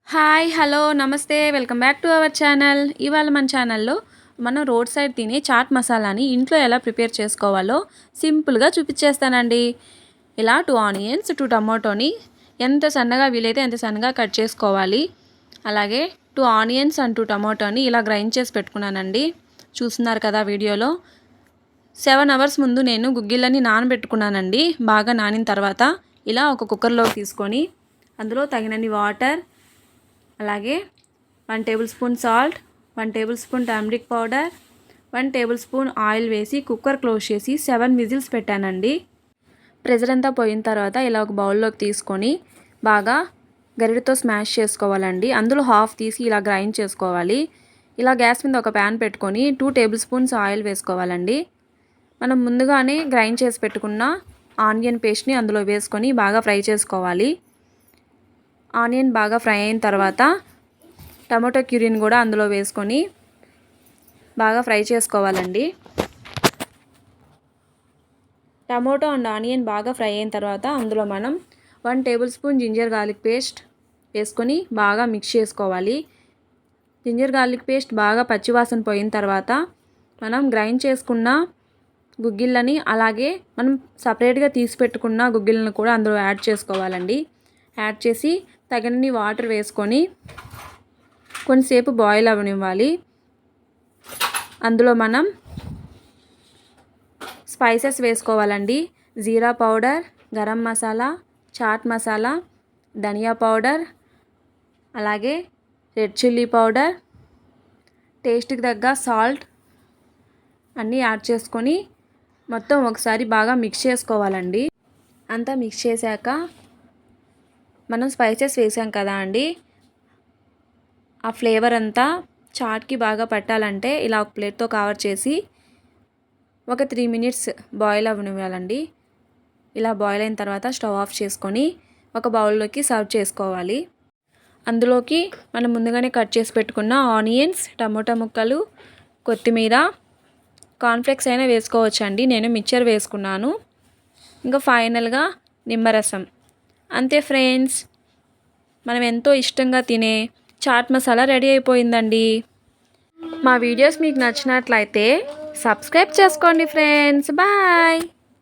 Hi hello నమస్తే welcome back to our channel. ఇవాళ మన ఛానల్లో మనం రోడ్ సైడ్ తినే చాట్ మసాలాని ఇంట్లో ఎలా ప్రిపేర్ చేసుకోవాలో సింపుల్గా చూపించేస్తానండి. ఇలా 2 ఆనియన్స్ 2 టమాటోని ఎంత సన్నగా వీలైతే ఎంత సన్నగా కట్ చేసుకోవాలి. అలాగే 2 ఆనియన్స్ అండ్ 2 టమాటోని ఇలా గ్రైండ్ చేసి పెట్టుకున్నానండి. చూస్తున్నారు కదా వీడియోలో. 7 అవర్స్ ముందు నేను గుగ్గిళ్ళని నానబెట్టుకున్నానండి. బాగా నానిన తర్వాత ఇలా ఒక కుక్కర్లో తీసుకొని అందులో తగినన్ని వాటర్, అలాగే 1 table spoon salt, 1 table spoon turmeric powder, 1 table spoon oil వేసి కుక్కర్ క్లోజ్ చేసి 7 విజిల్స్ పెట్టానండి. ప్రెషర్ అంతా పోయిన తర్వాత ఇలా ఒక బౌల్లోకి తీసుకొని బాగా గరిటెతో స్మాష్ చేసుకోవాలండి. అందులో హాఫ్ తీసి ఇలా గ్రైండ్ చేసుకోవాలి. ఇలా గ్యాస్ మీద ఒక ప్యాన్ పెట్టుకొని 2 టేబుల్ స్పూన్స్ ఆయిల్ వేసుకోవాలండి. మనం ముందుగానే గ్రైండ్ చేసి పెట్టుకున్న ఆనియన్ పేస్ట్ని అందులో వేసుకొని బాగా ఫ్రై చేసుకోవాలి. ఆనియన్ బాగా ఫ్రై అయిన తర్వాత టమాటో క్యూరీని కూడా అందులో వేసుకొని బాగా ఫ్రై చేసుకోవాలండి. టమాటో అండ్ ఆనియన్ బాగా ఫ్రై అయిన తర్వాత అందులో మనం 1 tablespoon ginger garlic paste వేసుకొని బాగా మిక్స్ చేసుకోవాలి. జింజర్ గార్లిక్ పేస్ట్ బాగా పచ్చివాసన పోయిన తర్వాత మనం గ్రైండ్ చేసుకున్న గుగ్గిళ్ళని, అలాగే మనం సపరేట్గా తీసి పెట్టుకున్న గుగ్గిళ్ళని కూడా అందులో యాడ్ చేసుకోవాలండి. యాడ్ చేసి తగినన్ని వాటర్ వేసుకొని కొంతసేపు బాయిల్ అవ్వనివ్వాలి. అందులో మనం స్పైసెస్ వేసుకోవాలండి. జీరా పౌడర్, గరం మసాలా, చాట్ మసాలా, ధనియా పౌడర్, అలాగే రెడ్ చిల్లీ పౌడర్, టేస్ట్కి తగ్గ సాల్ట్ అన్నీ యాడ్ చేసుకొని మొత్తం ఒకసారి బాగా మిక్స్ చేసుకోవాలండి. అంతా మిక్స్ చేశాక మనం స్పైసెస్ వేసాం కదా అండి, ఆ ఫ్లేవర్ అంతా చాట్కి బాగా పట్టాలంటే ఇలా ఒక ప్లేట్తో కవర్ చేసి ఒక 3 మినిట్స్ బాయిల్ అవ్వనివ్వాలండి. ఇలా బాయిల్ అయిన తర్వాత స్టవ్ ఆఫ్ చేసుకొని ఒక బౌల్లోకి సర్వ్ చేసుకోవాలి. అందులోకి మనం ముందుగానే కట్ చేసి పెట్టుకున్న ఆనియన్స్, టమోటా ముక్కలు, కొత్తిమీర, కార్న్ఫ్లేక్స్ అయినా వేసుకోవచ్చండి. నేను మిక్చర్ వేసుకున్నాను. ఇంకా ఫైనల్గా నిమ్మరసం. అంతే ఫ్రెండ్స్, మనం ఎంతో ఇష్టంగా తినే చాట్ మసాలా రెడీ అయిపోయిందండి. మా వీడియోస్ మీకు నచ్చినట్లయితే సబ్స్క్రైబ్ చేసుకోండి ఫ్రెండ్స్. బాయ్.